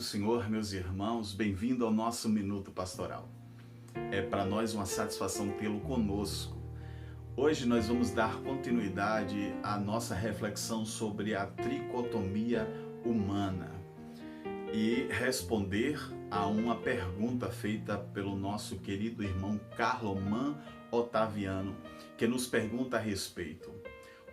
do Senhor, meus irmãos, bem-vindo ao nosso Minuto Pastoral. É para nós uma satisfação tê-lo conosco. Hoje nós vamos dar continuidade à nossa reflexão sobre a tricotomia humana e responder a uma pergunta feita pelo nosso querido irmão Carloman Otaviano, que nos pergunta a respeito: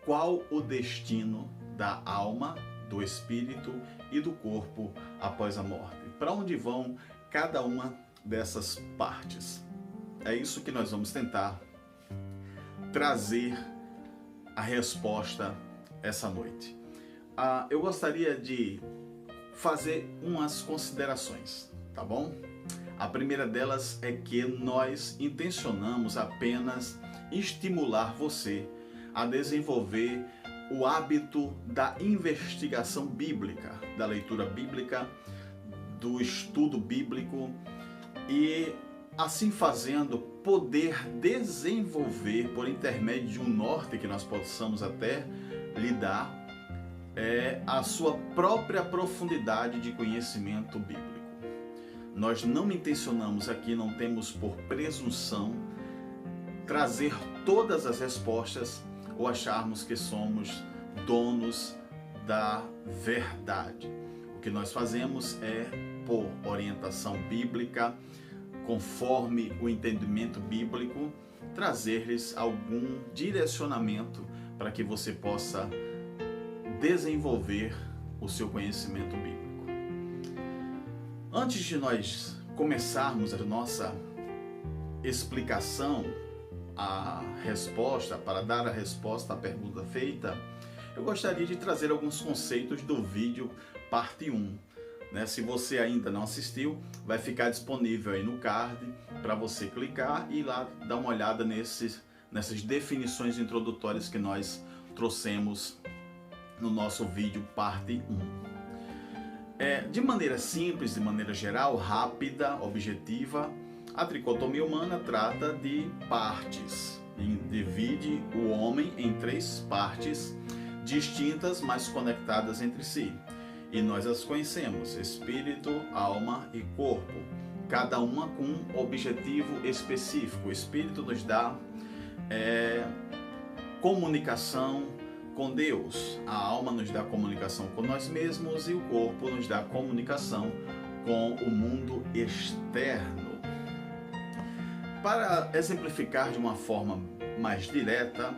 qual o destino da alma, do espírito e do corpo após a morte? Para onde vão cada uma dessas partes? É isso que nós vamos tentar trazer a resposta essa noite. Eu gostaria de fazer umas considerações, tá bom? A primeira delas é que nós intencionamos apenas estimular você a desenvolver o hábito da investigação bíblica, da leitura bíblica, do estudo bíblico e, assim fazendo, poder desenvolver, por intermédio de um norte que nós possamos até lhe dar, a sua própria profundidade de conhecimento bíblico. Nós não intencionamos aqui, não temos por presunção trazer todas as respostas ou acharmos que somos donos da verdade. O que nós fazemos é, por orientação bíblica, conforme o entendimento bíblico, trazer-lhes algum direcionamento para que você possa desenvolver o seu conhecimento bíblico. Antes de nós começarmos a nossa explicação, para dar a resposta à pergunta feita, eu gostaria de trazer alguns conceitos do vídeo parte 1. Se você ainda não assistiu, vai ficar disponível aí no card para você clicar e ir lá dar uma olhada nessas definições introdutórias que nós trouxemos no nosso vídeo parte 1. De maneira simples, de maneira geral, rápida, objetiva, a tricotomia humana trata de partes, divide o homem em 3 partes distintas, mas conectadas entre si. E nós as conhecemos: espírito, alma e corpo, cada uma com um objetivo específico. O espírito nos dá comunicação com Deus, a alma nos dá comunicação com nós mesmos e o corpo nos dá comunicação com o mundo externo. Para exemplificar de uma forma mais direta,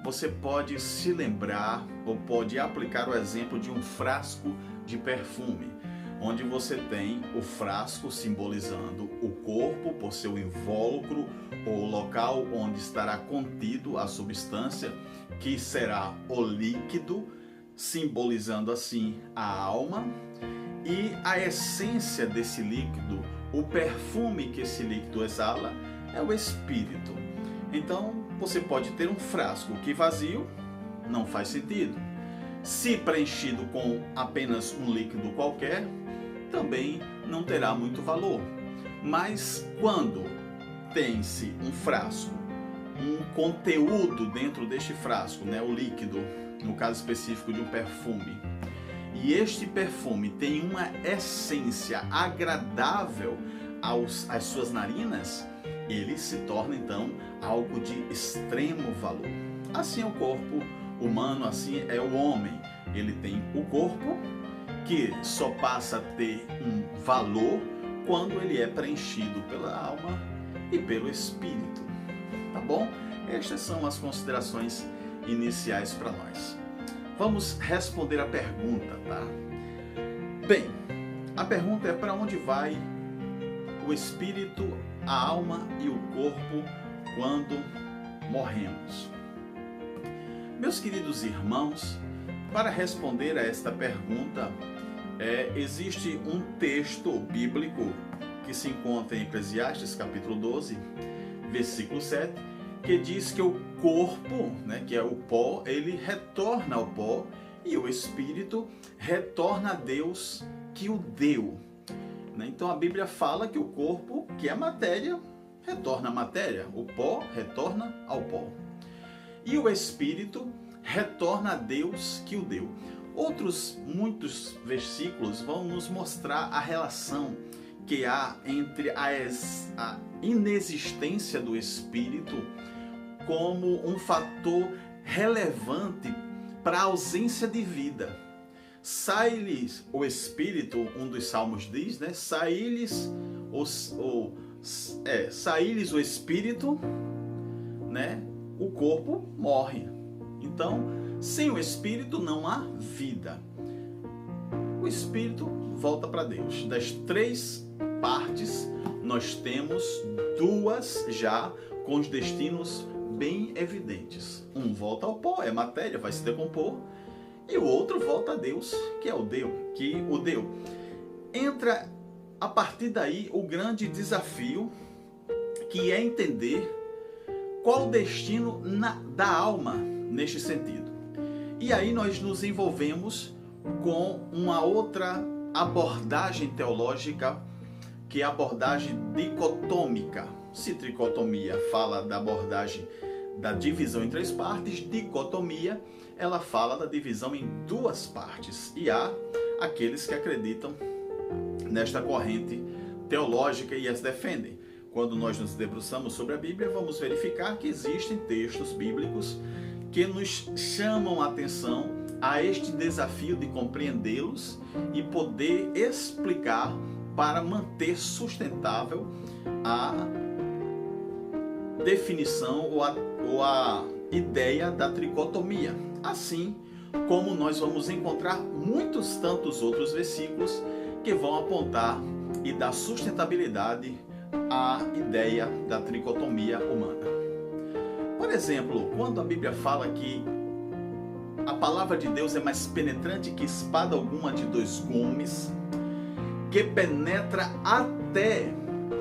você pode se lembrar ou pode aplicar o exemplo de um frasco de perfume, onde você tem o frasco simbolizando o corpo por seu invólucro ou local onde estará contido a substância, que será o líquido, simbolizando assim a alma, e a essência desse líquido, o perfume que esse líquido exala, é o espírito. Então você pode ter um frasco que vazio não faz sentido. Se preenchido com apenas um líquido qualquer, também não terá muito valor. Mas quando tem-se um frasco, um conteúdo dentro deste frasco, o líquido, no caso específico de um perfume, e este perfume tem uma essência agradável às suas narinas, ele se torna então algo de extremo valor. Assim é o corpo humano, assim é o homem. Ele tem o corpo que só passa a ter um valor quando ele é preenchido pela alma e pelo espírito. Tá bom? Estas são as considerações iniciais para nós. Vamos responder a pergunta, tá? Bem, a pergunta é: para onde vai o espírito, a alma e o corpo quando morremos? Meus queridos irmãos, para responder a esta pergunta, existe um texto bíblico que se encontra em Eclesiastes capítulo 12, versículo 7, que diz que o corpo, que é o pó, ele retorna ao pó, e o espírito retorna a Deus que o deu. Então a Bíblia fala que o corpo, que é matéria, retorna à matéria, o pó retorna ao pó. E o espírito retorna a Deus que o deu. Muitos versículos vão nos mostrar a relação que há entre a inexistência do Espírito como um fator relevante para a ausência de vida. Sai-lhes o Espírito, um dos salmos diz, né? Sai-lhes o Espírito, né? O corpo morre. Então, sem o Espírito não há vida. O Espírito volta para Deus. Das 3 partes, nós temos 2 já com os destinos bem evidentes. Um volta ao pó, é matéria, vai se decompor, e o outro volta a Deus, que o deu. Entra a partir daí o grande desafio, que é entender qual o destino da alma neste sentido. E aí nós nos envolvemos com uma outra abordagem teológica, que é a abordagem dicotômica. Se tricotomia fala da abordagem da divisão em 3 partes, dicotomia, ela fala da divisão em 2 partes. E há aqueles que acreditam nesta corrente teológica e as defendem. Quando nós nos debruçamos sobre a Bíblia, vamos verificar que existem textos bíblicos que nos chamam a atenção a este desafio de compreendê-los e poder explicar para manter sustentável a definição ou a ideia da tricotomia. Assim como nós vamos encontrar muitos tantos outros versículos que vão apontar e dar sustentabilidade à ideia da tricotomia humana. Por exemplo, quando a Bíblia fala que a palavra de Deus é mais penetrante que espada alguma de 2 gumes, que penetra até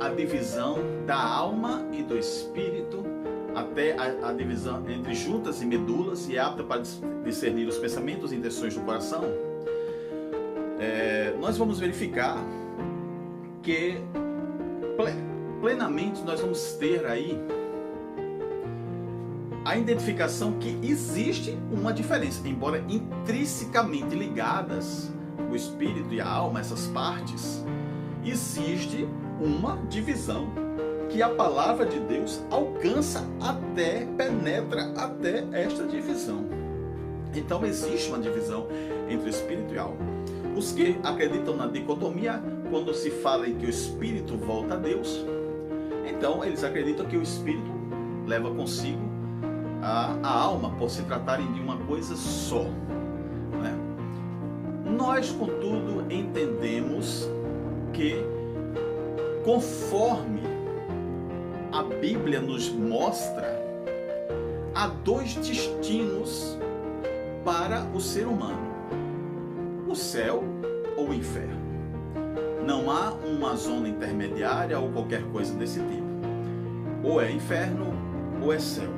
a divisão da alma e do espírito, até a divisão entre juntas e medulas, e é apta para discernir os pensamentos e intenções do coração, nós vamos verificar que plenamente nós vamos ter aí a identificação que existe uma diferença, embora intrinsecamente ligadas, o espírito e a alma, essas partes, existe uma divisão que a palavra de Deus alcança penetra até esta divisão. Então existe uma divisão entre o espírito e a alma. Os que acreditam na dicotomia, quando se fala em que o espírito volta a Deus, então eles acreditam que o espírito leva consigo a alma, por se tratarem de uma coisa só, né? Nós, contudo, entendemos que, conforme a Bíblia nos mostra, há 2 destinos para o ser humano: o céu ou o inferno. Não há uma zona intermediária ou qualquer coisa desse tipo. Ou é inferno ou é céu,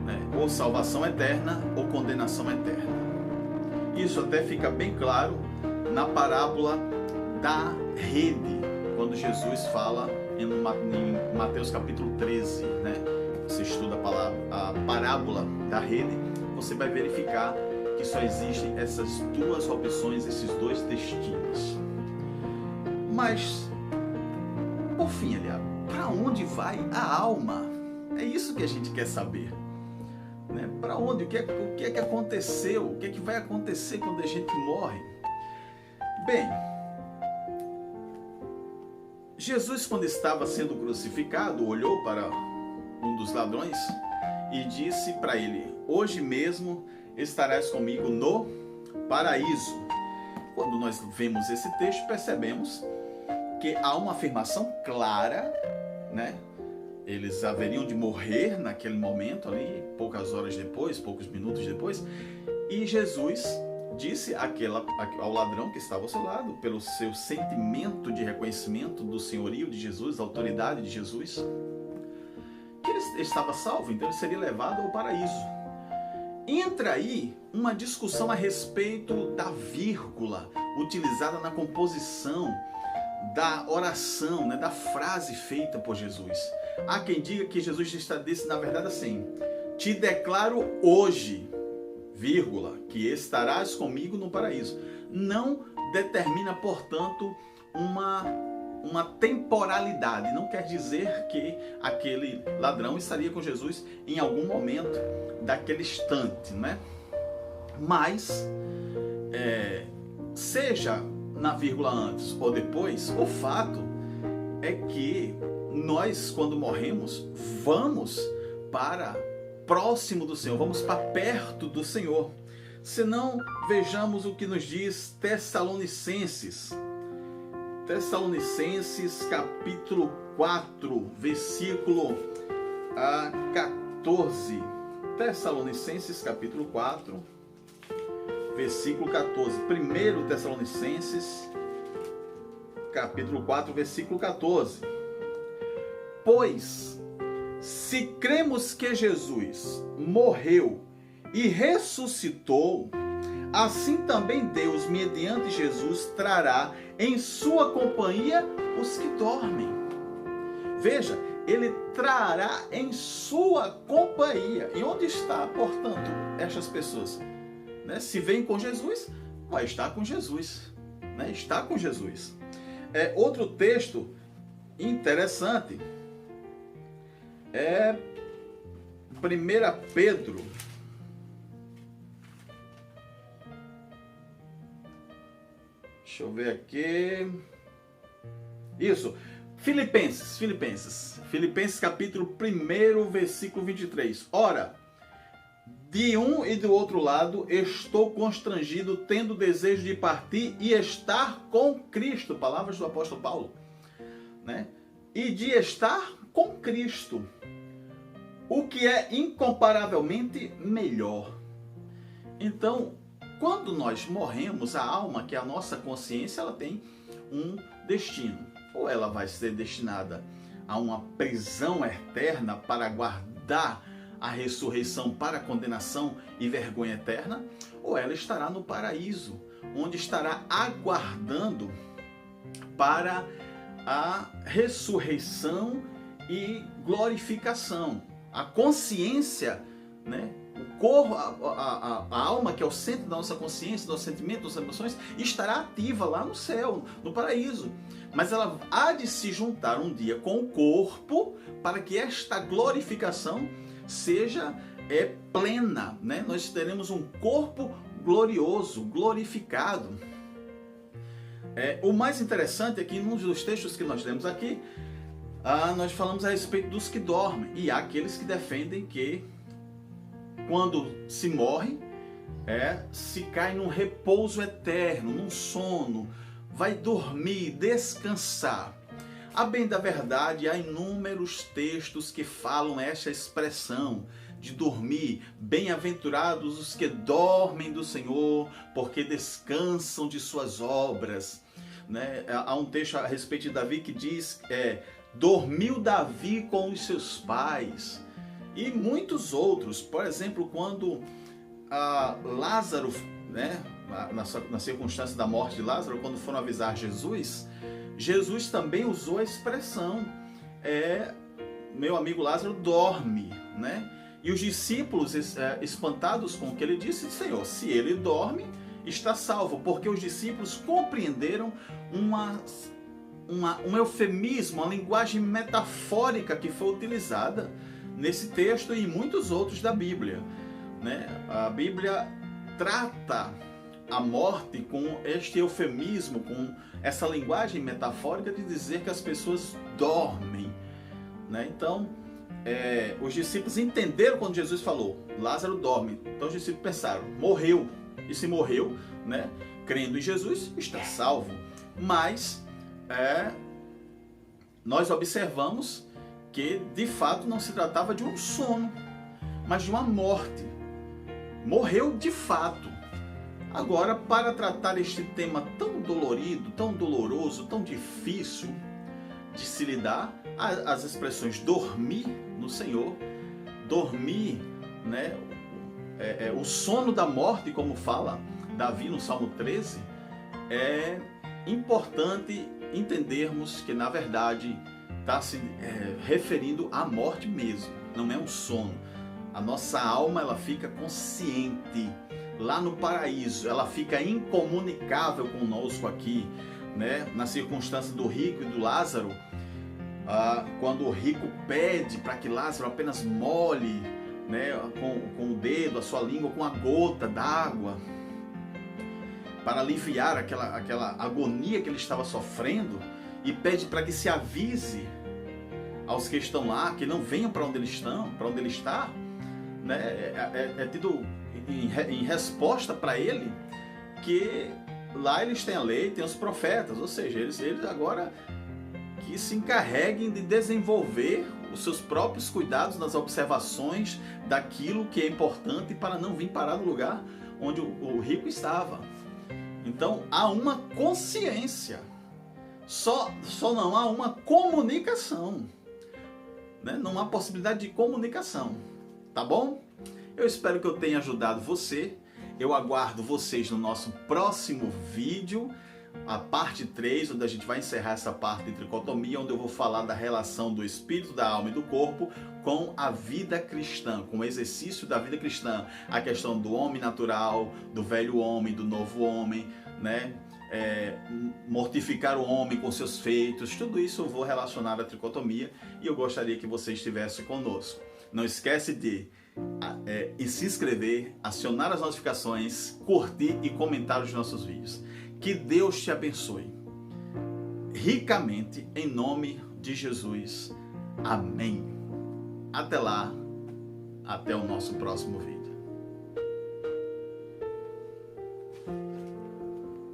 né? Ou salvação eterna ou condenação eterna. Isso até fica bem claro na parábola da rede, quando Jesus fala em Mateus capítulo 13, né? Você estuda a parábola da rede, você vai verificar que só existem essas 2 opções, esses 2 destinos. Mas, por fim, Eliab, para onde vai a alma? É isso que a gente quer saber, né? Para onde? O que é que aconteceu? O que é que vai acontecer quando a gente morre? Bem, Jesus, quando estava sendo crucificado, olhou para um dos ladrões e disse para ele: hoje mesmo estarás comigo no paraíso. Quando nós vemos esse texto, percebemos que há uma afirmação clara, né? Eles haveriam de morrer naquele momento ali, poucas horas depois, poucos minutos depois, e Jesus disse ao ladrão que estava ao seu lado, pelo seu sentimento de reconhecimento do senhorio de Jesus, da autoridade de Jesus, que ele estava salvo, então ele seria levado ao paraíso. Entra aí uma discussão a respeito da vírgula utilizada na composição da oração, né, da frase feita por Jesus. Há quem diga que Jesus disse na verdade assim: te declaro hoje, vírgula, que estarás comigo no paraíso. Não determina, portanto, uma temporalidade. Não quer dizer que aquele ladrão estaria com Jesus em algum momento daquele instante, né? Mas, seja na vírgula antes ou depois, o fato é que nós, quando morremos, vamos para próximo do Senhor, vamos para perto do Senhor. Se não, vejamos o que nos diz Tessalonicenses capítulo 4, versículo 14. Tessalonicenses capítulo 4, versículo 14. 1 Tessalonicenses capítulo 4, versículo 14. Pois, se cremos que Jesus morreu e ressuscitou, assim também Deus, mediante Jesus, trará em sua companhia os que dormem. Veja, ele trará em sua companhia. E onde está, portanto, estas pessoas? Né? Se vem com Jesus, vai estar com Jesus. Né? Está com Jesus. Outro texto interessante é 1 Pedro. Deixa eu ver aqui. Isso. Filipenses capítulo 1, versículo 23. Ora, de um e do outro lado estou constrangido, tendo desejo de partir e estar com Cristo. Palavras do apóstolo Paulo. Né? E de estar com Cristo. O que é incomparavelmente melhor. Então, quando nós morremos, a alma, que é a nossa consciência, ela tem um destino. Ou ela vai ser destinada a uma prisão eterna para aguardar a ressurreição para a condenação e vergonha eterna, ou ela estará no paraíso, onde estará aguardando para a ressurreição e glorificação. A consciência, né? O corpo, a alma, que é o centro da nossa consciência, dos sentimentos, das emoções, estará ativa lá no céu, no paraíso. Mas ela há de se juntar um dia com o corpo para que esta glorificação seja plena. Né? Nós teremos um corpo glorioso, glorificado. O mais interessante é que, num dos textos que nós lemos aqui, nós falamos a respeito dos que dormem. E há aqueles que defendem que quando se morre, se cai num repouso eterno, num sono, vai dormir, descansar. A bem da verdade, há inúmeros textos que falam esta expressão de dormir. Bem-aventurados os que dormem do Senhor, porque descansam de suas obras. Né? Há um texto a respeito de Davi que diz: dormiu Davi com os seus pais. E muitos outros. Por exemplo, quando Lázaro, né, na circunstância da morte de Lázaro, quando foram avisar Jesus, Jesus também usou a expressão: meu amigo Lázaro dorme, né? E os discípulos, espantados com o que ele disse, Senhor, se ele dorme, está salvo, porque os discípulos compreenderam um eufemismo, uma linguagem metafórica que foi utilizada nesse texto e em muitos outros da Bíblia. Né? A Bíblia trata a morte com este eufemismo, com essa linguagem metafórica de dizer que as pessoas dormem. Né? Então, os discípulos entenderam quando Jesus falou, Lázaro dorme. Então os discípulos pensaram, morreu. E se morreu, né, crendo em Jesus, está salvo. Mas nós observamos que de fato não se tratava de um sono, mas de uma morte. Morreu de fato. Agora, para tratar este tema tão dolorido, tão doloroso, tão difícil de se lidar, as expressões dormir no Senhor, dormir, né, o sono da morte, como fala Davi no Salmo 13, é importante entendermos que, na verdade, está se referindo à morte mesmo, não é um sono. A nossa alma, ela fica consciente, lá no paraíso, ela fica incomunicável conosco aqui, né? Na circunstância do rico e do Lázaro, quando o rico pede para que Lázaro apenas molhe, né, com o dedo, a sua língua, com a gota d'água, para aliviar aquela agonia que ele estava sofrendo, e pede para que se avise aos que estão lá, que não venham para onde eles estão, para onde ele está, né? É tido em resposta para ele que lá eles têm a lei, têm os profetas, ou seja, eles agora que se encarreguem de desenvolver os seus próprios cuidados nas observações daquilo que é importante para não vir parar no lugar onde o rico estava. Então há uma consciência, só não há uma comunicação, né? Não há possibilidade de comunicação, tá bom? Eu espero que eu tenha ajudado você. Eu aguardo vocês no nosso próximo vídeo, a parte 3, onde a gente vai encerrar essa parte de tricotomia, onde eu vou falar da relação do espírito, da alma e do corpo com a vida cristã, com o exercício da vida cristã, a questão do homem natural, do velho homem, do novo homem, né? Mortificar o homem com seus feitos, tudo isso eu vou relacionar à tricotomia, e eu gostaria que você estivesse conosco. Não esquece de se inscrever, acionar as notificações, curtir e comentar os nossos vídeos. Que Deus te abençoe ricamente, em nome de Jesus. Amém. Até lá, até o nosso próximo vídeo.